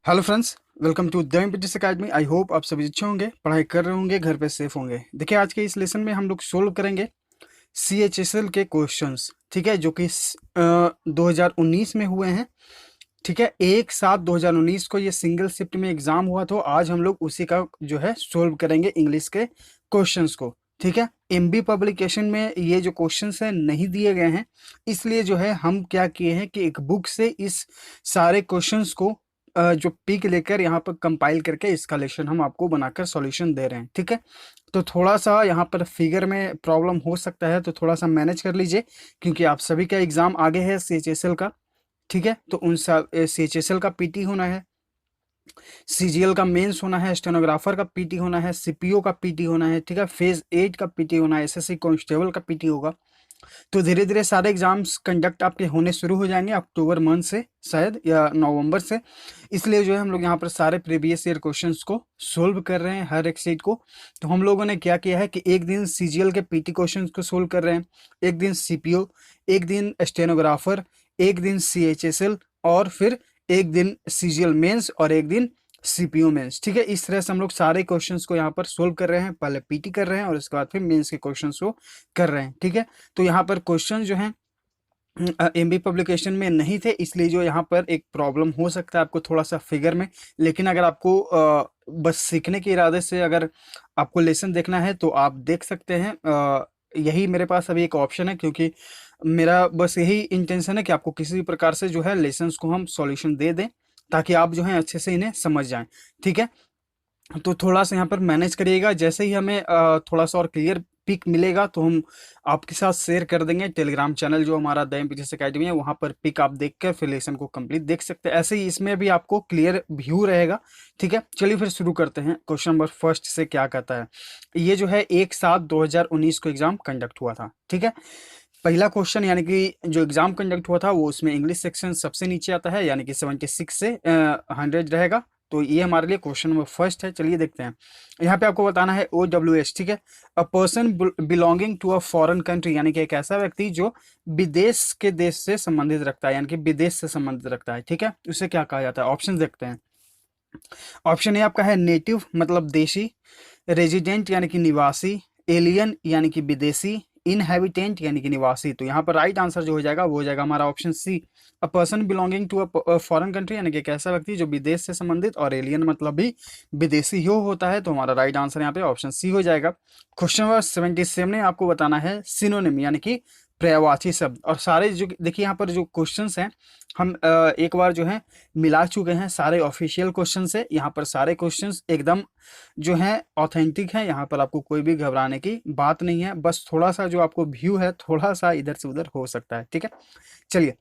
Hello friends, welcome to the MPTS academy. I hope आप सभी अच्छे होंगे, पढ़ाई कर रहे होंगे, घर पे सेफ होंगे। देखिए, आज के इस लेसन में हम लोग सोल्व करेंगे सीएचएसएल के क्वेश्चंस, ठीक है, जो कि 2019 में हुए हैं। ठीक है, 1/7/2019 को ये सिंगल शिफ्ट में एग्जाम हुआ, तो आज हम लोग उसी का जो है सोल्व करेंगे इंग्लिश के क्वेश्चंस को। ठीक है, एमबी पब्लिकेशन में ये जो क्वेश्चंस हैं नहीं दिए गए हैं, इसलिए जो है हम क्या किए हैं कि एक बुक से इस सारे क्वेश्चंस को जो पिक लेकर यहाँ पर कंपाइल करके इसका लेसन हम आपको बनाकर सॉल्यूशन दे रहे हैं। ठीक है, तो थोड़ा सा यहाँ पर फिगर में प्रॉब्लम हो सकता है, तो थोड़ा सा मैनेज कर लीजिए, क्योंकि आप सभी का एग्जाम आगे है सीएचएसएल का। ठीक है, तो उन सब सीएचएसएल का पीटी होना है, सीजीएल का मेंस होना है, स्टेनोग्राफर का पीटी होना है, सीपीओ का पीटी होना है। ठीक है, फेज 8 का पीटी होना है, एसएससी कांस्टेबल का पीटी होगा। तो धीरे धीरे सारे एग्जाम्स कंडक्ट आपके होने शुरू हो जाएंगे अक्टूबर मंथ से, शायद, या नवंबर से। इसलिए जो है हम लोग यहाँ पर सारे प्रीवियस ईयर क्वेश्चंस को सोल्व कर रहे हैं, हर एक सीट को। तो हम लोगों ने क्या किया है कि एक दिन सीजीएल के पीटी क्वेश्चंस को सोल्व कर रहे हैं, एक दिन सीपीओ, एक दिन स्टेनोग्राफर, एक दिन सीएचएसएल, और फिर एक दिन सीजीएल मेंस, और एक दिन सीपीओ मेंस। ठीक है, इस तरह से हम लोग सारे क्वेश्चंस को यहाँ पर सोल्व कर रहे हैं। पहले पीटी कर रहे हैं और उसके बाद फिर मेंस के क्वेश्चंस को कर रहे हैं। ठीक है, तो यहाँ पर क्वेश्चन जो हैं एमबी पब्लिकेशन में नहीं थे, इसलिए जो यहाँ पर एक प्रॉब्लम हो सकता है आपको थोड़ा सा फिगर में। लेकिन अगर आपको बस सीखने के इरादे से अगर आपको लेसन देखना है तो आप देख सकते हैं। यही मेरे पास अभी एक ऑप्शन है, क्योंकि मेरा बस यही इंटेंशन है कि आपको किसी भी प्रकार से जो है लेसन्स को हम सॉल्यूशन दे दें, ताकि आप जो है अच्छे से इन्हें समझ जाएं। ठीक है, तो थोड़ा सा यहाँ पर मैनेज करिएगा। जैसे ही हमें थोड़ा सा और क्लियर पिक मिलेगा तो हम आपके साथ शेयर कर देंगे। टेलीग्राम चैनल जो हमारा द एमपीटीएस एकेडमी है, वहाँ पर पिक आप देख कर फिर लेसन को कंप्लीट देख सकते हैं। ऐसे ही इसमें भी आपको क्लियर व्यू रहेगा। ठीक है, चलिए फिर शुरू करते हैं। क्वेश्चन नंबर फर्स्ट से क्या कहता है, ये जो है 1/7/2019 को एग्जाम कंडक्ट हुआ था। ठीक है, पहला क्वेश्चन यानी कि जो एग्जाम कंडक्ट हुआ था वो उसमें इंग्लिश सेक्शन सबसे नीचे आता है, यानी कि 76 से 100 रहेगा। तो ये हमारे लिए क्वेश्चन नंबर फर्स्ट है। चलिए देखते हैं। यहाँ पे आपको बताना है OWS। ठीक है, a person belonging to a foreign country, यानी कि एक ऐसा व्यक्ति जो विदेश के देश से संबंधित रखता है, यानी कि विदेश से संबंधित रखता है। ठीक है, उसे क्या कहा जाता है? ऑप्शन देखते हैं। ऑप्शन ए आपका है नेटिव मतलब देशी, रेजिडेंट यानी कि निवासी, एलियन यानी कि विदेशी, इनहेबिटेंट यानी कि निवासी। तो यहाँ पर राइट आंसर जो हो जाएगा वो हो जाएगा हमारा option C, a person belonging to a foreign country, यानी कि एक ऐसा व्यक्ति जो विदेश से संबंधित, और एलियन मतलब भी विदेशी ही होता है। तो हमारा राइट आंसर यहाँ पे ऑप्शन सी हो जाएगा। क्वेश्चन नंबर 77 में आपको बताना है सिनोनिम यानी कि पर्यायवाची शब्द। और सारे जो देखिए यहाँ पर जो क्वेश्चंस हैं, हम एक बार जो है मिला चुके हैं, सारे ऑफिशियल क्वेश्चन से। यहाँ पर सारे क्वेश्चंस एकदम जो हैं ऑथेंटिक हैं, यहाँ पर आपको कोई भी घबराने की बात नहीं है। बस थोड़ा सा जो आपको व्यू है थोड़ा सा इधर से उधर हो सकता है। ठीक है, चलिए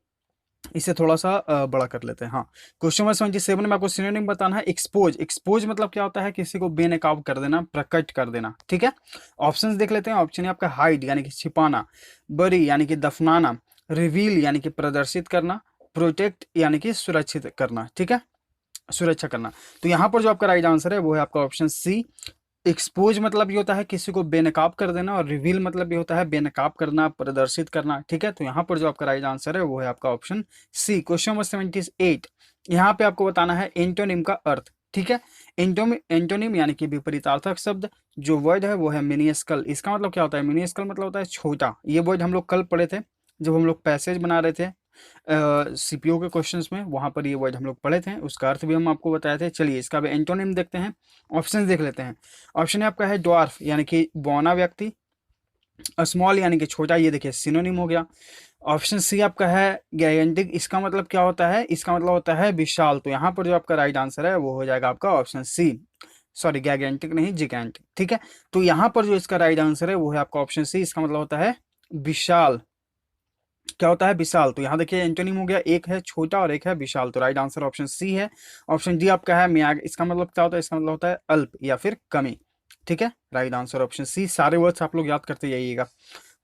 इसे थोड़ा सा बड़ा कर लेते हैं। हाँ, क्वेश्चन नंबर 77 में आपको सिनोनिम बताना है एक्सपोज। एक्सपोज मतलब क्या होता है? किसी को बेनकाब कर देना, प्रकट कर देना। ठीक है, ऑप्शंस देख लेते हैं। ऑप्शन है आपका हाइड यानी कि छिपाना, बरी यानी कि दफनाना, रिवील यानी कि प्रदर्शित करना, प्रोटेक्ट यानी कि सुरक्षित करना। ठीक है, सुरक्षा करना। तो यहाँ पर जो आपका राइट आंसर है वो है आपका ऑप्शन सी। एक्सपोज मतलब ये होता है किसी को बेनकाब कर देना, और रिवील मतलब ये होता है बेनकाब करना, प्रदर्शित करना। ठीक है, तो यहाँ पर जो आपका राइट आंसर है वो है आपका ऑप्शन सी। क्वेश्चन नंबर 78, यहाँ पे आपको बताना है एंटोनिम का अर्थ। ठीक है, एंटोनिम यानी कि विपरीतार्थक शब्द। जो वर्ड है वो है मिनिस्कल। इसका मतलब क्या होता है? मिनिस्कल मतलब होता है छोटा। ये वर्ड हम लोग कल पढ़े थे जब हम लोग पैसेज बना रहे थे सीपीओ के क्वेश्चंस में, वहां पर ये वर्ड हम लोग पढ़े थे, उसका अर्थ भी हम आपको बताए थे। चलिए इसका भी एंटोनिम देखते हैं, ऑप्शन देख लेते हैं। ऑप्शन आपका है ड्वार्फ यानी कि बौना व्यक्ति, स्मॉल यानी कि छोटा, ये देखिए सिनोनिम हो गया। ऑप्शन सी आपका है गैजेंटिक। इसका मतलब क्या होता है? इसका मतलब होता है विशाल। तो यहाँ पर जो आपका राइट आंसर है वो हो जाएगा आपका ऑप्शन सी। सॉरी, गैजेंटिक नहीं, जिगेंटिक। ठीक है, तो यहाँ पर जो इसका राइट आंसर है वो है आपका ऑप्शन सी। इसका मतलब होता है विशाल। क्या होता है? विशाल। तो यहाँ देखिए एंटोनिम हो गया, एक है छोटा और एक है विशाल। तो राइट आंसर ऑप्शन सी है। ऑप्शन डी आपका है म्याग। इसका मतलब क्या होता है? इसका मतलब होता है अल्प या फिर कमी। ठीक है, राइट आंसर ऑप्शन सी। सारे वर्ड्स आप लोग याद करते जाइएगा।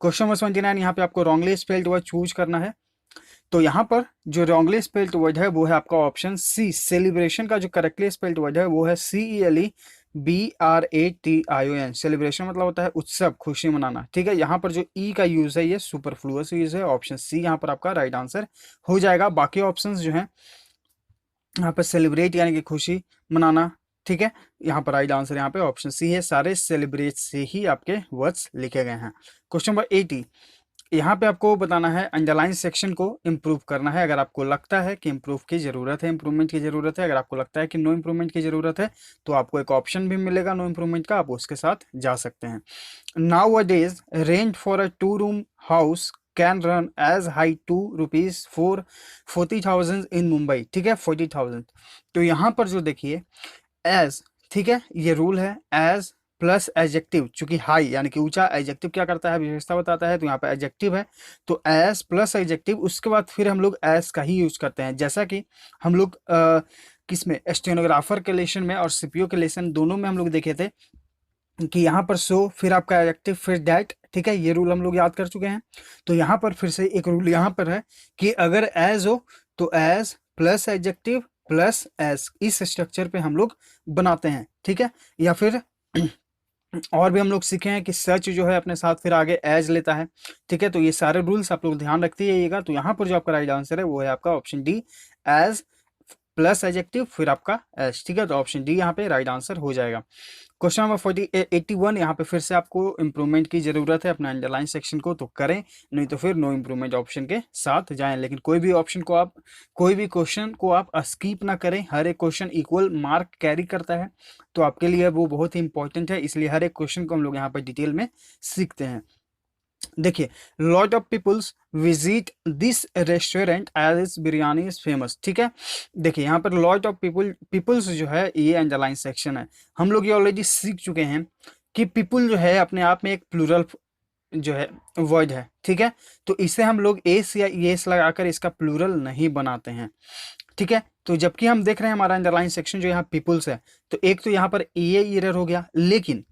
क्वेश्चन नंबर 79, यहाँ पे आपको रॉन्गली स्पेल्ड वर्ड चूज करना है। तो यहाँ पर जो रॉन्गली स्पेल्ड वर्ड है वो है आपका ऑप्शन सी। सेलिब्रेशन का जो करेक्टली स्पेल्ड वर्ड है वो है CELEBRATION। सेलिब्रेशन मतलब होता है उत्सव, खुशी मनाना। ठीक है, यहाँ पर जो ई का यूज है ये सुपरफ्लुअस यूज है। ऑप्शन सी यहाँ पर आपका राइट आंसर हो जाएगा। बाकी ऑप्शंस जो हैं यहाँ पर सेलिब्रेट यानी कि खुशी मनाना, ठीक है। यहाँ पर राइट आंसर यहाँ पे ऑप्शन सी है, सारे सेलिब्रेट से ही आपके वर्ड्स लिखे गए हैं। क्वेश्चन नंबर 80, यहाँ पे आपको बताना है अंडरलाइन सेक्शन को इम्प्रूव करना है। अगर आपको लगता है कि इम्प्रूव की जरूरत है, इम्प्रूवमेंट की जरूरत है, अगर आपको लगता है कि नो इम्प्रूवमेंट की जरूरत है, तो आपको एक ऑप्शन भी मिलेगा नो इम्प्रूवमेंट का, आप उसके साथ जा सकते हैं। Nowadays, rent for a two-room house can run as high to rupees for 40,000 in Mumbai, ठीक है, 40,000। तो यहाँ पर जो देखिए एज, ठीक है, ये रूल है एज प्लस एडजेक्टिव, चूंकि हाई यानी कि ऊंचा, एडजेक्टिव क्या करता है, विशेषता बताता है, तो यहाँ पे एडजेक्टिव है, तो एज प्लस एडजेक्टिव, उसके बाद फिर हम लोग एज का ही यूज करते हैं। जैसा कि हम लोग किसमें, स्टेनोग्राफर के लेसन में और सीपीओ के लेसन दोनों में हम लोग देखे थे कि यहाँ पर सो फिर आपका एडजेक्टिव फिर दैट, ठीक है, ये रूल हम लोग याद कर चुके हैं। तो यहाँ पर फिर से एक रूल यहाँ पर है कि अगर एज हो तो as plus adjective plus as, इस स्ट्रक्चर पे हम लोग बनाते हैं, ठीक है। या फिर और भी हम लोग सीखे हैं कि सच जो है अपने साथ फिर आगे एज लेता है, ठीक है। तो ये सारे रूल्स आप लोग ध्यान रखते रहिएगा। तो यहाँ पर जो आपका राइट आंसर है वो है आपका option D, as plus adjective फिर आपका एज, ठीक है। तो ऑप्शन डी यहाँ पे राइट आंसर हो जाएगा। क्वेश्चन नंबर 81, यहाँ पे फिर से आपको इंप्रूवमेंट की जरूरत है, अपना अंडरलाइन सेक्शन को तो करें, नहीं तो फिर नो इंप्रूवमेंट ऑप्शन के साथ जाएं। लेकिन कोई भी ऑप्शन को आप, कोई भी क्वेश्चन को आप स्कीप ना करें, हर एक क्वेश्चन इक्वल मार्क कैरी करता है, तो आपके लिए वो बहुत ही इंपॉर्टेंट है, इसलिए हर एक क्वेश्चन को हम लोग यहाँ पर डिटेल में सीखते हैं। देखिए, lot of peoples visit this restaurant as its biryani is famous, ठीक है। देखिए यहाँ पर लॉट ऑफ पीपल्स जो है ये अंडरलाइन सेक्शन है। हम लोग ये ऑलरेडी सीख चुके हैं कि पीपल जो है अपने आप में एक प्लूरल जो है वर्ड है, ठीक है। तो इसे हम लोग एस या एस लगाकर इसका प्लूरल नहीं बनाते हैं, ठीक है। तो जबकि हम देख रहे हैं हमारा अंडरलाइन सेक्शन जो यहाँ पीपल्स है, तो एक तो यहाँ पर ये एरर हो गया, लेकिन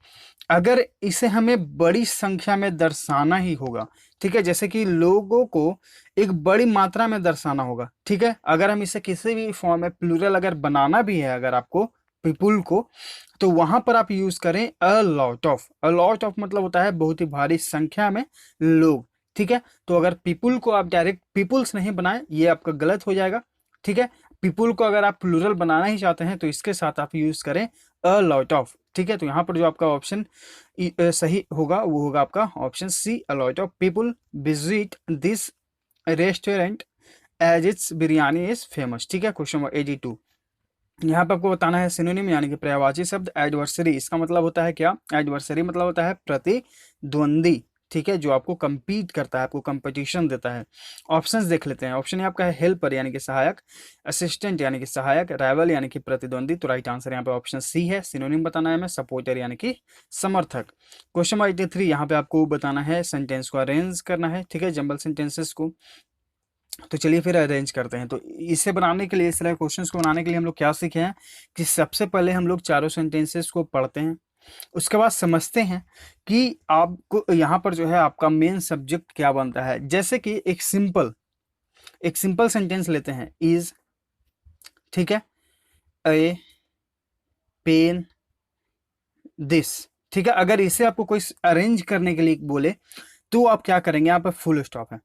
अगर इसे हमें बड़ी संख्या में दर्शाना ही होगा, ठीक है, जैसे कि लोगों को एक बड़ी मात्रा में दर्शाना होगा, ठीक है, अगर हम इसे किसी भी फॉर्म में प्लूरल अगर बनाना भी है अगर आपको पीपुल को, तो वहां पर आप यूज करें अ lot of. A lot of मतलब होता है बहुत ही भारी संख्या में लोग, ठीक है। तो अगर पीपुल को आप डायरेक्ट पीपुल्स नहीं बनाए, ये आपका गलत हो जाएगा, ठीक है। पीपुल को अगर आप प्लूरल बनाना ही चाहते हैं तो इसके साथ आप यूज करें अ लॉट ऑफ, ठीक है। तो यहाँ पर जो आपका ऑप्शन सही होगा वो होगा आपका option C, a lot of people visit this restaurant as its biryani is famous, ठीक है। क्वेश्चन नंबर 82, यहाँ पे आपको बताना है सिनोनिम यानी कि पर्यायवाची शब्द एडवर्सरी, इसका मतलब होता है क्या, एडवर्सरी मतलब होता है प्रतिद्वंदी, ठीक है, जो आपको compete करता है, आपको कंपटीशन देता है। ऑप्शंस देख लेते हैं। ऑप्शन आपका है हेल्पर यानी कि सहायक, असिस्टेंट यानी कि सहायक, राइवल यानी कि प्रतिद्वंदी, तो राइट आंसर यहाँ पे ऑप्शन सी है। सिनोनिम बताना है हमें सपोर्टर यानी कि समर्थक। क्वेश्चन नंबर 83, यहाँ पे आपको बताना है सेंटेंस को अरेंज करना है, ठीक है, जंबल सेंटेंसेस को। तो चलिए फिर अरेंज करते हैं। तो इसे बनाने के लिए, इस तरह क्वेश्चंस को बनाने के लिए हम लोग क्या सीखे हैं कि सबसे पहले हम लोग चारों सेंटेंसेस को पढ़ते हैं, उसके बाद समझते हैं कि आपको यहाँ पर जो है आपका मेन सब्जेक्ट क्या बनता है। जैसे कि एक सिंपल सेंटेंस लेते हैं, इज, ठीक है, ए पेन दिस, ठीक है। अगर इसे आपको कोई अरेंज करने के लिए बोले तो आप क्या करेंगे, यहाँ पर फुल स्टॉप है,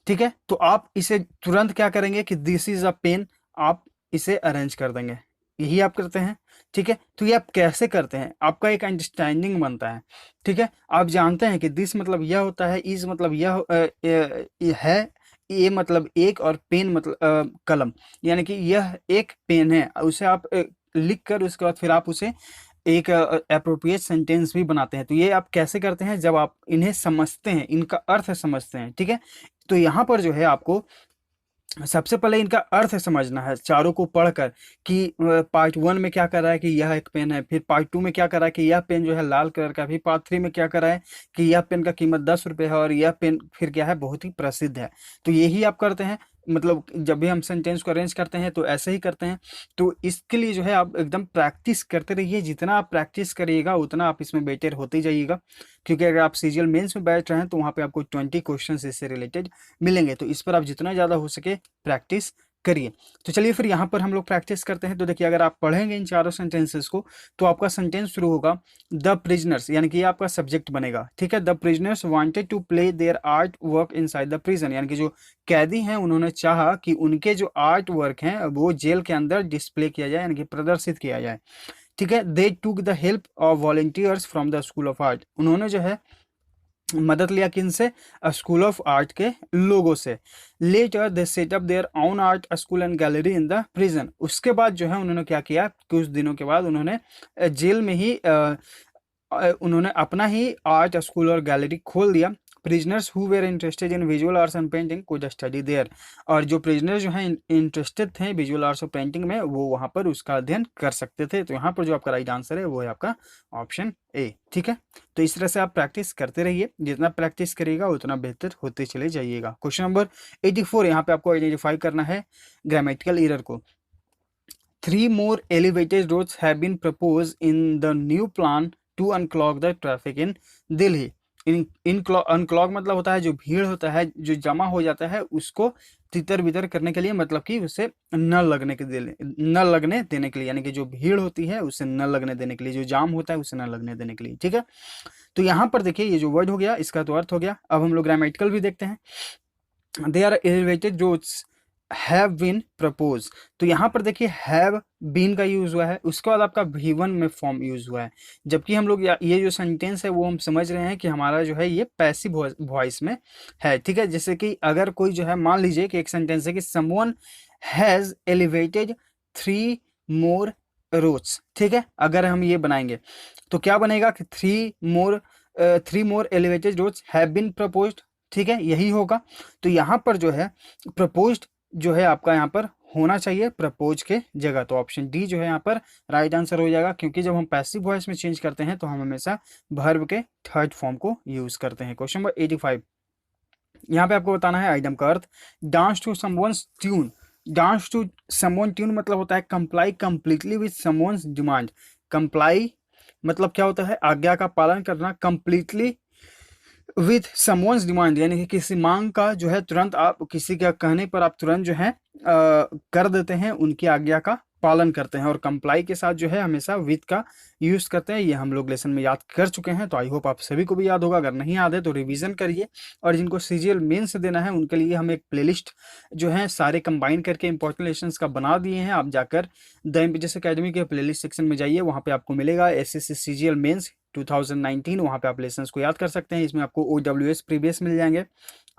ठीक है। तो आप इसे तुरंत क्या करेंगे कि दिस इज अ पेन, आप इसे अरेंज कर देंगे, यही आप करते हैं, ठीक है। तो ये आप कैसे करते हैं, आपका एक अंडरस्टैंडिंग बनता है, ठीक है। आप जानते हैं कि दिस मतलब यह होता है, इज मतलब यह है, ये मतलब एक, और पेन मतलब कलम, यानी कि यह एक पेन है, उसे आप लिख कर उसके बाद फिर आप उसे एक अप्रोप्रिएट सेंटेंस भी बनाते हैं। तो ये आप कैसे करते हैं, जब आप इन्हें समझते हैं, इनका अर्थ समझते हैं, ठीक है। तो यहाँ पर जो है आपको सबसे पहले इनका अर्थ समझना है चारों को पढ़कर कि पार्ट 1 में क्या कर रहा है कि यह एक पेन है, फिर पार्ट 2 में क्या कर रहा है कि यह पेन जो है लाल कलर का, फिर पार्ट 3 में क्या कर रहा है कि यह पेन का कीमत 10 रुपये है और यह पेन फिर क्या है बहुत ही प्रसिद्ध है। तो यही आप करते हैं, मतलब जब भी हम सेंटेंस को अरेंज करते हैं तो ऐसे ही करते हैं। तो इसके लिए जो है आप एकदम प्रैक्टिस करते रहिए, जितना आप प्रैक्टिस करिएगा उतना आप इसमें बेटर होते जाइएगा, क्योंकि अगर आप सीजीएल मेंस में बैठ रहे हैं तो वहाँ पे आपको 20 क्वेश्चन इससे रिलेटेड मिलेंगे। तो इस पर आप जितना ज़्यादा हो सके प्रैक्टिस करिए। तो चलिए फिर यहाँ पर हम लोग प्रैक्टिस करते हैं। तो देखिए अगर आप पढ़ेंगे इन चारों सेंटेंसेस को तो आपका सेंटेंस शुरू होगा द प्रिजनर्स, यानी कि ये आपका सब्जेक्ट बनेगा, ठीक है। The prisoners wanted to play their art work inside the prison, यानी कि जो कैदी हैं उन्होंने चाहा कि उनके जो आर्ट वर्क हैं वो जेल के अंदर डिस्प्ले किया जाए, यानी कि प्रदर्शित किया जाए, ठीक है। They took the help of volunteers from the school of art, उन्होंने जो है मदद लिया किन से, स्कूल ऑफ आर्ट के लोगों से। Later they set up their own art school and gallery in the prison, उसके बाद जो है उन्होंने क्या किया, कुछ दिनों के बाद उन्होंने जेल में ही उन्होंने अपना ही आर्ट स्कूल और गैलरी खोल दिया। Prisoners who were interested in visual arts and painting could study there, और जो प्रिजनर जो हैं इंटरेस्टेड थे विजुअल आर्ट्स और पेंटिंग में वो वहाँ पर उसका अध्ययन कर सकते थे। तो यहाँ पर जो आपका राइट आंसर है वो है आपका ऑप्शन ए, ठीक है। तो इस तरह से आप प्रैक्टिस करते रहिए, जितना प्रैक्टिस करिएगा उतना बेहतर होते चले जाइएगा। क्वेश्चन नंबर 84, यहाँ पे आपको आइडेंटिफाई करना है ग्रामेटिकल एरर को। 3 more elevated roads have been proposed in the new plan to unclog the traffic in Delhi. Unclog मतलब होता है जो भीड़ होता है, जो जमा हो जाता है, उसको तितर बितर करने के लिए, मतलब कि उसे न लगने देने के लिए, यानी कि जो भीड़ होती है उसे न लगने देने के लिए, जो जाम होता है उसे न लगने देने के लिए, ठीक है। तो यहाँ पर देखिए ये जो वर्ड हो गया इसका तो अर्थ हो गया। अब हम लोग ग्रामेटिकल भी देखते हैं। They are elevated roads have been propose, तो यहाँ पर देखिए हैव बीन का यूज हुआ है, उसके बाद आपका V1 में फॉर्म यूज हुआ है, जबकि हम लोग ये जो सेंटेंस है वो हम समझ रहे हैं कि हमारा जो है ये पैसिव वॉइस में है, ठीक है। जैसे कि अगर कोई जो है मान लीजिए कि एक सेंटेंस है कि someone has elevated 3 more roads, ठीक है। अगर हम ये बनाएंगे तो क्या बनेगा कि 3 more elevated roads have been proposed, ठीक है, यही होगा। तो यहाँ पर जो है प्रपोज्ड जो है आपका यहाँ पर होना चाहिए प्रपोज के जगह, तो ऑप्शन डी जो है यहाँ पर राइट आंसर हो जाएगा, क्योंकि जब हम पैसिव वॉइस में चेंज करते हैं तो हम हमेशा वर्ब के थर्ड फॉर्म को यूज करते हैं। क्वेश्चन नंबर 85, यहाँ पे आपको बताना है आइटम का अर्थ। Dance to someone's tune, dance to someone tune मतलब होता है comply completely with someone's demand. Comply मतलब क्या होता है, आज्ञा का पालन करना, कंप्लीटली विथ समवन्स डिमांड, यानी कि किसी मांग का जो है तुरंत आप किसी के कहने पर आप तुरंत जो है कर देते हैं, उनकी आज्ञा का पालन करते हैं। और कंप्लाई के साथ जो है हमेशा विथ का यूज करते हैं, ये हम लोग लेसन में याद कर चुके हैं। तो आई होप आप सभी को भी याद होगा, अगर नहीं याद है तो रिवीजन करिए। और जिनको सीजीएल मेंस देना है उनके लिए हम एक प्लेलिस्ट जो है सारे कंबाइन करके इंपॉर्टेंट लेसन्स का बना दिए हैं। आप जाकर द एमपीएससी एकेडमी के प्लेलिस्ट सेक्शन में जाइए, वहाँ पे आपको मिलेगा एसएससी सीजीएल मेंस 2019, वहाँ पे आप लेसन्स को याद कर सकते हैं। इसमें आपको OWS प्रीवियस मिल जाएंगे,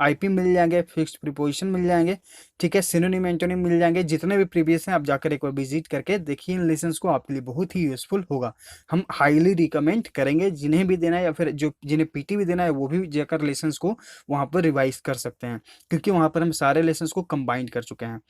आईपी मिल जाएंगे, फिक्स्ड प्रीपोजिशन मिल जाएंगे, ठीक है, सिनोनिम एंटोनिम मिल जाएंगे, जितने भी प्रीवियस हैं आप जाकर एक बार विजिट करके देखिए इन लेसन्स को, आपके लिए बहुत ही यूजफुल होगा। हम हाईली रिकमेंड करेंगे जिन्हें भी देना है या फिर जो जिन्हें पीटी भी देना है वो भी जाकर लेसन्स को वहाँ पर रिवाइज कर सकते हैं, क्योंकि वहाँ पर हम सारे लेसन्स को कंबाइन कर चुके हैं।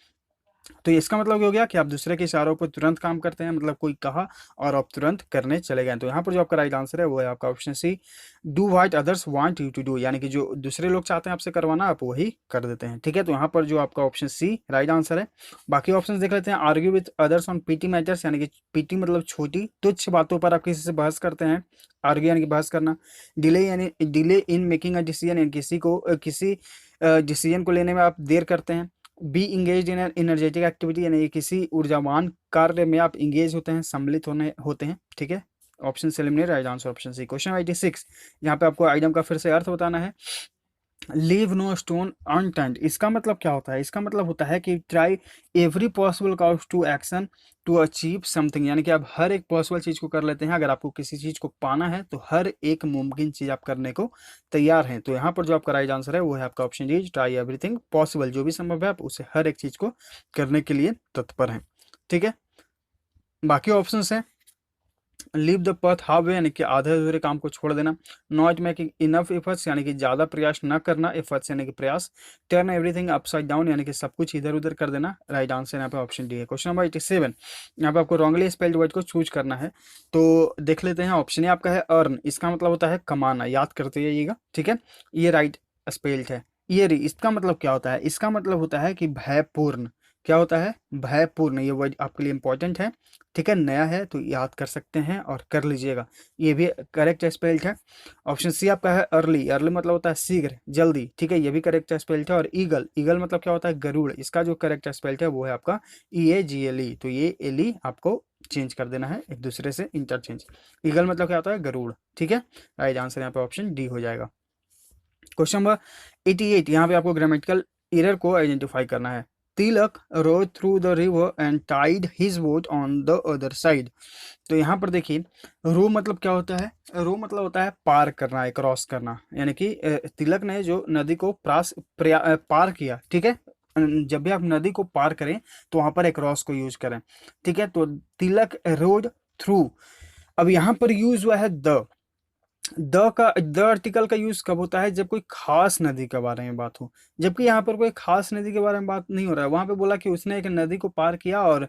तो इसका मतलब हो गया कि आप दूसरे के इशारों पर तुरंत काम करते हैं, मतलब कोई कहा और आप तुरंत करने चले गए। तो यहाँ पर जो आपका राइट आंसर है वो है आपका option C, do what others want you to do, यानी कि जो दूसरे लोग चाहते हैं आपसे करवाना आप वही कर देते हैं, ठीक है। तो यहाँ पर जो आपका ऑप्शन सी राइट आंसर है। बाकी ऑप्शन देख लेते हैं। Argue with others on PT matters, यानी कि पीटी मतलब छोटी तुच्छ बातों पर आप किसी से बहस करते हैं, आर्ग्यू यानी कि बहस करना। डिले यानी delay in making a decision, यानी किसी डिसीजन को लेने में आप देर करते हैं। B engage in energetic activity, यानी किसी ऊर्जावान कार्य में आप इंगेज होते हैं, सम्मिलित होते हैं, ठीक है। ऑप्शन से eliminate, right answer option C. Question 86, यहाँ पे आपको आइटम का फिर से अर्थ बताना है। लीव नो स्टोन अनटर्न्ड, इसका मतलब क्या होता है, इसका मतलब होता है कि try every possible course to action to achieve something, यानी कि आप हर एक पॉसिबल चीज़ को कर लेते हैं। अगर आपको किसी चीज़ को पाना है तो हर एक मुमकिन चीज़ आप करने को तैयार हैं। तो यहाँ पर जो आपका राइट आंसर है वो है आपका option D, try everything possible, जो भी संभव है आप उसे हर एक चीज़ को करने के लिए तत्पर हैं, ठीक है। बाकी ऑप्शन हैं, leave the path half way, यानी कि आधे अधूरे काम को छोड़ देना। नॉट मेकिंग इनफ एफर्ट्स, यानी कि ज़्यादा प्रयास न करना, एफर्ट्स यानी कि प्रयास। टर्न एवरीथिंग अपसाइड डाउन, यानी कि सब कुछ इधर उधर कर देना। राइट आंसर यहाँ पे ऑप्शन डी है। क्वेश्चन नंबर 87, यहाँ पे आपको रॉन्गली स्पेल्ड वर्ड को चूज करना है। तो देख लेते हैं। ऑप्शन ए आपका है अर्न, इसका मतलब होता है कमाना, याद करते जाइएगा, ठीक है। ये राइट स्पेल्ड है। ईयरी, इसका मतलब क्या होता है, इसका मतलब होता है कि भयपूर्ण, क्या होता है, भयपूर्ण। ये वर्ड आपके लिए इंपॉर्टेंट है, ठीक है, नया है तो याद कर सकते हैं और कर लीजिएगा। ये भी करेक्ट स्पेल्ड है। ऑप्शन सी आपका है अर्ली। अर्ली मतलब होता है शीघ्र, जल्दी, ठीक है, ये भी करेक्ट स्पेल्ड है। और ईगल, ईगल मतलब क्या होता है, गरुड़। इसका जो करेक्ट स्पेल्ड है वो है आपका EAGLE। तो ये एली आपको चेंज कर देना है एक दूसरे से, इंटरचेंज। ईगल मतलब क्या होता है, गरुड़, ठीक है। राइट आंसर यहाँ पे ऑप्शन डी हो जाएगा। क्वेश्चन नंबर 88, यहाँ पे आपको ग्रामेटिकल एरर को आइडेंटिफाई करना है। Tilak rowed through the river and tied his boat on the other side. तो यहाँ पर देखिए, रो मतलब क्या होता है, रो मतलब होता है पार करना है, क्रॉस करना, यानी कि तिलक ने जो नदी को पार किया, ठीक है। जब भी आप नदी को पार करें तो वहां पर एक क्रॉस को यूज करें, ठीक है। तो तिलक रोड थ्रू, अब यहाँ पर यूज हुआ है द आर्टिकल का यूज कब होता है, जब कोई खास नदी के बारे में बात हो। जबकि यहाँ पर कोई खास नदी के बारे में बात नहीं हो रहा है। वहां पे बोला कि उसने एक नदी को पार किया और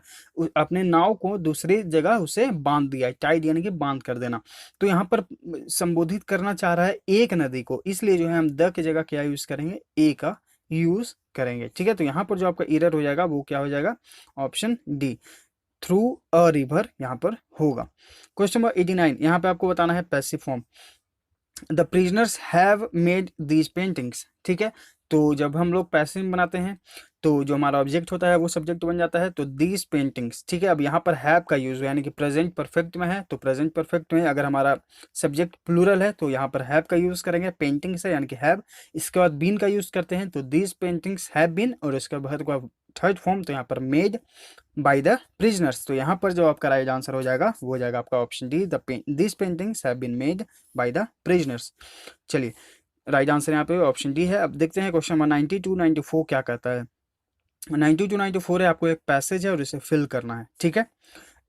अपने नाव को दूसरी जगह उसे बांध दिया, टाइड यानी कि बांध कर देना। तो यहाँ पर संबोधित करना चाह रहा है एक नदी को, इसलिए जो है हम द की जगह क्या यूज करेंगे, ए का यूज करेंगे, ठीक है। तो यहाँ पर जो आपका एरर हो जाएगा वो क्या हो जाएगा, option D, through a river यहाँ पर होगा। क्वेश्चन नंबर 89, यहाँ पे आपको बताना है passive form. The prisoners have made these paintings, ठीक है। तो जब हम लोग पैसिव बनाते हैं तो जो हमारा ऑब्जेक्ट होता है वो सब्जेक्ट बन जाता है, तो दीज पेंटिंग्स, ठीक है। अब यहाँ पर हैव का यूज यानी कि प्रेजेंट परफेक्ट में है, तो प्रेजेंट परफेक्ट में अगर हमारा सब्जेक्ट प्लूरल है तो यहाँ पर हैव का यूज करेंगे, पेंटिंग्स है यानी कि हैव। इसके बाद बीन का यूज करते हैं, तो दीज पेंटिंग्स हैव बीन, और उसके बाद थर्ड फॉर्म तो यहाँ पर मेड बाय द प्रिजनर्स। तो यहाँ पर जो आपका राइट आंसर हो जाएगा वो हो जाएगा आपका option D, this paintings have been made by the prisoners. चलिए, राइट आंसर यहाँ पे ऑप्शन डी है। अब देखते हैं क्वेश्चन नंबर 92 94 क्या कहता है। 92 94 है, आपको एक पैसेज है और इसे फिल करना है, ठीक है।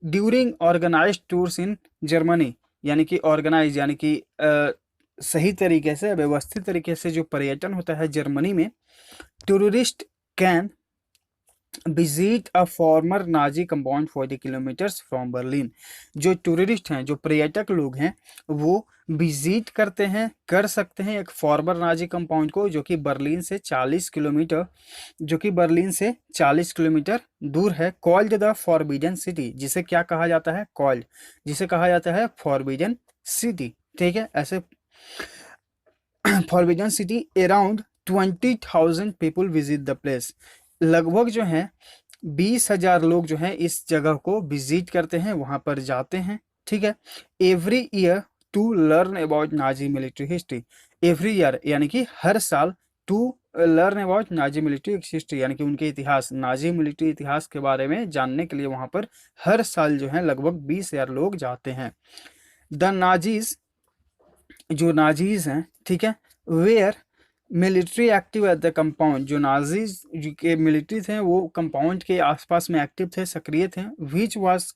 During organised tours in Germany, यानी कि ऑर्गेनाइज यानी कि सही तरीके से, व्यवस्थित तरीके से जो पर्यटन होता है जर्मनी में, tourist can visit a former Nazi compound 40 kilometres from Berlin. जो टूरिस्ट हैं, जो पर्यटक लोग हैं, वो विजिट करते हैं, कर सकते हैं एक फॉर्मर नाजी कंपाउंड को, जो कि बर्लिन से 40 किलोमीटर, दूर है। कॉल्ड द फॉरबिडन सिटी, जिसे क्या कहा जाता है, कॉल्ड, जिसे कहा जाता है फॉरबिडन सिटी, ठीक है। ऐसे forbidden city around 20,000 people visit the place. लगभग जो है 20,000 लोग जो हैं इस जगह को विजिट करते हैं, वहां पर जाते हैं, ठीक है। Every year to learn about Nazi military history, every year यानी कि हर साल, to learn about Nazi military history यानी कि उनके इतिहास, नाजी मिलिट्री इतिहास के बारे में जानने के लिए वहां पर हर साल जो है लगभग 20,000 लोग जाते हैं। द नाजीज, जो नाजीज हैं, ठीक है, where military active at the compound, जो नाजीज के मिलिट्री थे वो कंपाउंड के आसपास में एक्टिव थे, सक्रिय थे। विच वाज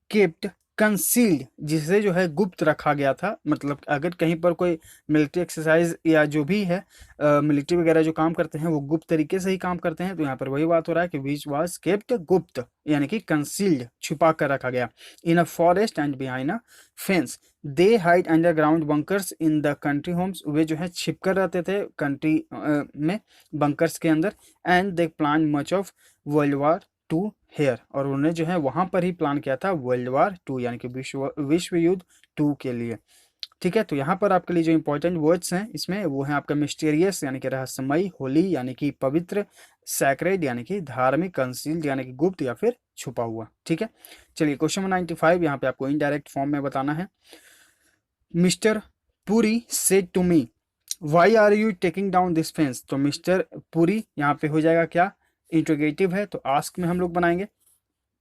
केप्ट कंसील्ड, जिसे जो है गुप्त रखा गया था। मतलब अगर कहीं पर कोई मिलिट्री एक्सरसाइज या जो भी है मिलिट्री वगैरह जो काम करते हैं वो गुप्त तरीके से ही काम करते हैं, तो यहाँ पर वही बात हो रहा है कि विच वाज केप्ट, गुप्त यानी कि कंसील्ड, छुपा कर रखा गया। In a forest and behind a fence, they hide underground bunkers in the country homes, वे जो है छिप कर रहते थे कंट्री में, बंकर्स के अंदर। And they plan much of World War two here, और उन्होंने जो है वहां पर ही प्लान किया था वर्ल्ड वार 2 यानी कि विश्व युद्ध 2 के लिए, ठीक है। तो यहाँ पर आपके लिए जो इंपॉर्टेंट वर्ड्स हैं इसमें वो है आपका मिस्टीरियस यानी कि रहस्यमयी, होली यानी कि पवित्र, सैक्रेड यानी कि धार्मिक, कंसील्ड यानी कि गुप्त या फिर छुपा हुआ, ठीक है। चलिए, क्वेश्चन नंबर 95 यहाँ पे आपको इनडायरेक्ट फॉर्म में बताना है। Mister Puri said to me, why are you taking down this fence. तो मिस्टर पुरी यहाँ पे हो जाएगा क्या, इंट्रोगेटिव है, तो आस्क में हम लोग बनाएंगे।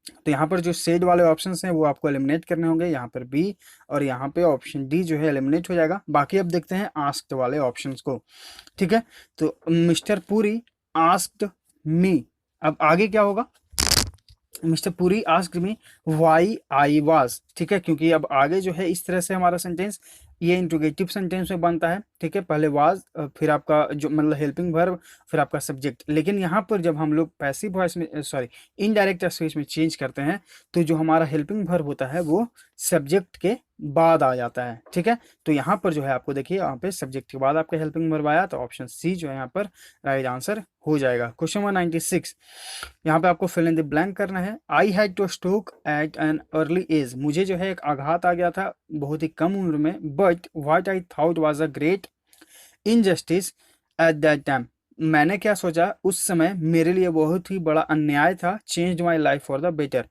तो यहाँ पर जो सेड वाले ऑप्शंस हैं वो आपको एलिमिनेट करने होंगे, यहाँ पर बी और यहाँ पे ऑप्शन डी जो है एलिमिनेट हो जाएगा। बाकी अब देखते हैं आस्क्ड वाले ऑप्शंस को, ठीक है। तो मिस्टर पुरी आस्क्ड मी, अब आगे क्या होगा, mister Puri asked me why I was, ठीक है, क्योंकि अब आगे जो है इस तरह से हमारा सेंटेंस ये इंट्रोगेटिव सेंटेंस में बनता है। ठीक है, पहले वाज फिर आपका जो मतलब हेल्पिंग वर्ब, फिर आपका सब्जेक्ट। लेकिन यहाँ पर जब हम लोग पैसिव वॉइस में सॉरी इनडायरेक्ट स्पीच में चेंज करते हैं तो जो हमारा हेल्पिंग वर्ब होता है वो सब्जेक्ट के बाद आ जाता है। ठीक है, तो यहाँ पर जो है आपको देखिए यहाँ पे सब्जेक्ट के बाद आपका हेल्पिंग वर्ब आया, तो ऑप्शन सी जो है यहाँ पर राइट आंसर हो जाएगा। क्वेश्चन नंबर 96, यहाँ पे आपको फिल इन द ब्लैंक करना है। I had two stroke at an early age, मुझे जो है एक आघात आ गया था बहुत ही कम उम्र में। But what I thought was a great injustice at that time, मैंने क्या सोचा उस समय मेरे लिए बहुत ही बड़ा अन्याय था। Change my life for the better,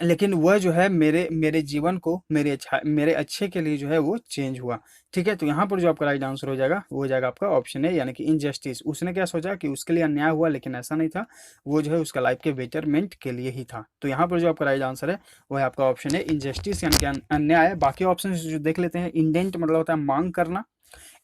लेकिन वह जो है मेरे मेरे जीवन को मेरे अच्छे के लिए जो है वो चेंज हुआ। ठीक है, तो यहाँ पर जो आपका राइट आंसर हो जाएगा वो हो जाएगा आपका ऑप्शन है, यानी कि इनजस्टिस। उसने क्या सोचा कि उसके लिए अन्याय हुआ, लेकिन ऐसा नहीं था, वो जो है उसका लाइफ के बेटरमेंट के लिए ही था। तो यहाँ पर जो आपका राइट आंसर है वो है आपका ऑप्शन है इनजस्टिस, यानी कि अन्याय। बाकी ऑप्शन जो देख लेते हैं, इंडेंट मतलब होता है मांग करना,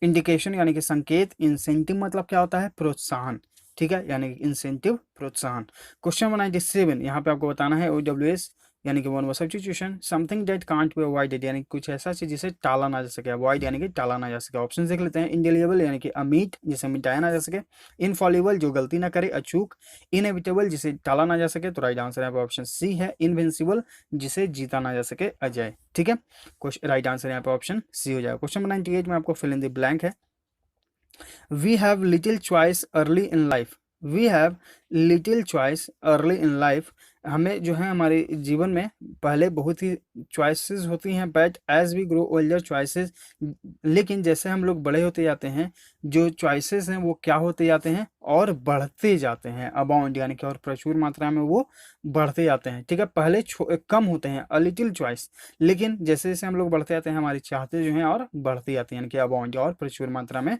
इंडिकेशन यानी कि संकेत, इंसेंटिव मतलब क्या होता है प्रोत्साहन। ठीक है, यानी कि इंसेंटिव प्रोत्साहन। क्वेश्चन नंबर 97, यहाँ पे आपको बताना है OWS यानी कि one word substitution, something that can't be avoided यानी कि कुछ ऐसा चीज जिसे टाला ना जा सके, अवॉइड यानी कि टाला ना जा सके। ऑप्शन देख लेते हैं, इंडेलिएबल यानी कि अमीट जिसे मिटाया ना जा सके, इनफॉलिबल जो गलती ना करे अचूक, इनएविटेबल जिसे टाला ना जा सके, तो राइट आंसर यहाँ पे ऑप्शन सी है, इनविंसिबल जिसे जीता ना जा सके अजय। ठीक है, राइट आंसर यहाँ पे ऑप्शन सी हो जाएगा। क्वेश्चन नंबर 98 में आपको फिल इन द ब्लैंक है। We have little choice early in life. We have little choice early in life. हमें जो है हमारे जीवन में पहले बहुत ही चॉइसेस होती हैं, but as we grow older choices, लेकिन जैसे हम लोग बड़े होते जाते हैं जो चॉइसेस हैं वो क्या होते जाते हैं और बढ़ते जाते हैं, अबाउंड यानी कि और प्रचुर मात्रा में वो बढ़ते जाते हैं। ठीक है, पहले कम होते हैं अ लिटिल चॉइस, लेकिन जैसे जैसे हम लोग बढ़ते जाते हैं हमारी चाहते जो हैं और बढ़ती जाती हैं, यानी कि अबाउंड और प्रचुर मात्रा में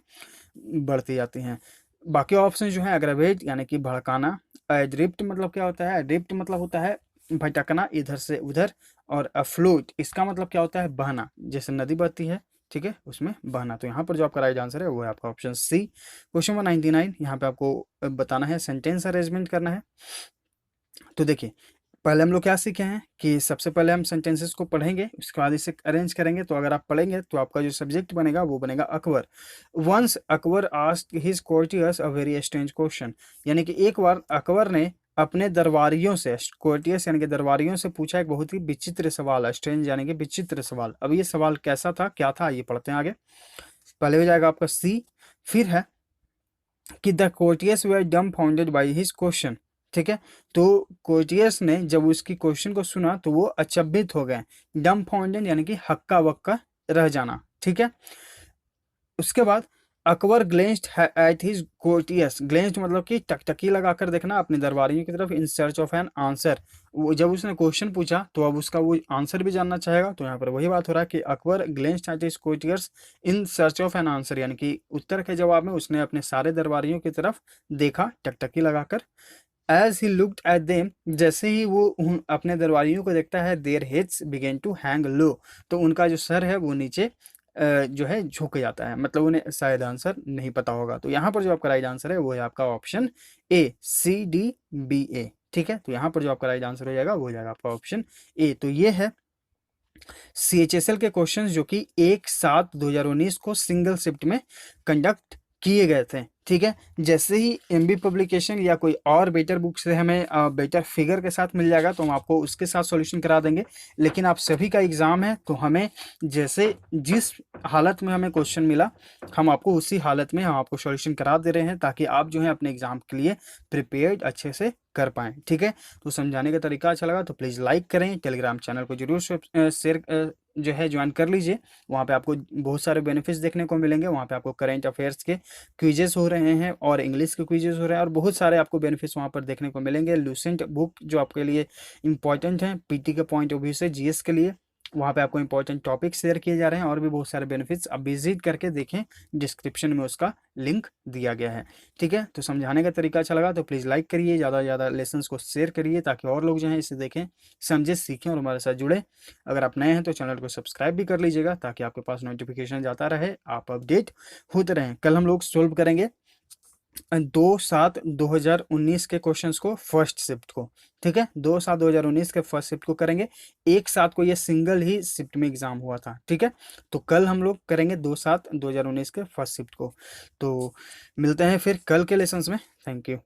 बढ़ती जाती हैं। बाकी ऑप्शन जो है एग्रावेट यानी कि भड़काना, ड्रिफ्ट मतलब क्या होता है, ड्रिफ्ट मतलब होता है भटकना इधर से उधर, और अफ्लोट इसका मतलब क्या होता है बहना, जैसे नदी बहती है ठीक है उसमें बहना। तो यहाँ पर जो आपका राइट आंसर है वो है आपका ऑप्शन सी। क्वेश्चन नंबर 99, यहाँ पे आपको बताना है सेंटेंस अरेंजमेंट करना है। तो देखिए पहले हम लोग क्या सीखे हैं कि सबसे पहले हम सेंटेंसेस को पढ़ेंगे, उसके बाद इसे अरेंज करेंगे। तो अगर आप पढ़ेंगे तो आपका जो सब्जेक्ट बनेगा वो बनेगा Akbar. Once Akbar asked his courtiers a very strange question, यानी कि एक बार अकबर ने अपने दरबारियों से, कोर्टियर्स यानी कि दरबारियों से पूछा एक बहुत ही विचित्र सवाल, स्ट्रेंज यानी कि विचित्र सवाल। अब ये सवाल कैसा था क्या था ये पढ़ते हैं आगे। पहले हो जाएगा आपका सी, फिर है कि the courtiers were डम्बफाउंडेड by his question. ठीक है, तो कोर्टियर्स ने जब उसकी क्वेश्चन को सुना तो वो अचंभित हो गए, डम्बफाउंडेड यानी कि हक्का बक्का रह जाना। ठीक है, उसके बाद Akbar glanced at his courtiers, ग्लेंस्ड मतलब कि टकटकी लगाकर देखना अपने दरबारियों की तरफ, इन सर्च ऑफ एन आंसर। वो जब उसने क्वेश्चन पूछा तो अब उसका वो आंसर भी जानना चाहेगा। तो यहाँ पर वही बात हो रहा है कि Akbar glanced at his courtiers in search of an answer, यानी कि उत्तर के जवाब में उसने अपने सारे दरबारियों की तरफ देखा टकटकी लगाकर। As he looked at them, जैसे ही वो अपने दरबारियों को देखता है, their heads begin to hang low, तो उनका जो सर है वो नीचे जो है झुक जाता है, मतलब उन्हें शायद आंसर नहीं पता होगा। तो यहाँ पर जो आपका राइट आंसर है वो है आपका ऑप्शन ए, CDBA। ठीक है, तो यहाँ पर जो आपका राइट आंसर हो जाएगा वो हो जाएगा आपका ऑप्शन ए। तो ये है CHSL के क्वेश्चंस जो कि 1/7/2019 को सिंगल शिफ्ट में कंडक्ट किए गए थे। ठीक है, जैसे ही MB पब्लिकेशन या कोई और बेटर बुक से हमें बेटर फिगर के साथ मिल जाएगा तो हम आपको उसके साथ सॉल्यूशन करा देंगे। लेकिन आप सभी का एग्जाम है तो हमें जैसे जिस हालत में हमें क्वेश्चन मिला हम आपको उसी हालत में हम आपको सॉल्यूशन करा दे रहे हैं, ताकि आप जो है अपने एग्जाम के लिए प्रिपेयर्ड अच्छे से कर पाएँ। ठीक है, तो समझाने का तरीका अच्छा लगा तो प्लीज़ लाइक करें, टेलीग्राम चैनल को जरूर शेयर जो है ज्वाइन कर लीजिए। वहाँ पे आपको बहुत सारे बेनिफिट्स देखने को मिलेंगे। वहाँ पे आपको करंट अफेयर्स के क्विजेस हो रहे हैं और इंग्लिश के क्विजेस हो रहे हैं और बहुत सारे आपको बेनिफिट्स वहाँ पर देखने को मिलेंगे। लूसेंट बुक जो आपके लिए इंपॉर्टेंट है PT के पॉइंट ऑफ व्यू से, GS के लिए, वहाँ पे आपको इंपॉर्टेंट टॉपिक शेयर किए जा रहे हैं और भी बहुत सारे बेनिफिट्स। आप विजिट करके देखें, डिस्क्रिप्शन में उसका लिंक दिया गया है। ठीक है, तो समझाने का तरीका अच्छा लगा तो प्लीज़ लाइक करिए, ज़्यादा से ज़्यादा लेसन्स को शेयर करिए ताकि और लोग जो हैं इसे देखें, समझे, सीखें और हमारे साथ जुड़े। अगर आप नए हैं तो चैनल को सब्सक्राइब भी कर लीजिएगा ताकि आपके पास नोटिफिकेशन जाता रहे, आप अपडेट होते रहें। कल हम लोग सोल्व करेंगे 2/7/2019 के क्वेश्चंस को फर्स्ट शिफ्ट को, ठीक है, 2/7/2019 के फर्स्ट शिफ्ट को करेंगे। एक साथ को ये सिंगल ही शिफ्ट में एग्जाम हुआ था, ठीक है। तो कल हम लोग करेंगे 2/7/2019 के फर्स्ट शिफ्ट को। तो मिलते हैं फिर कल के लेसन्स में। Thank you.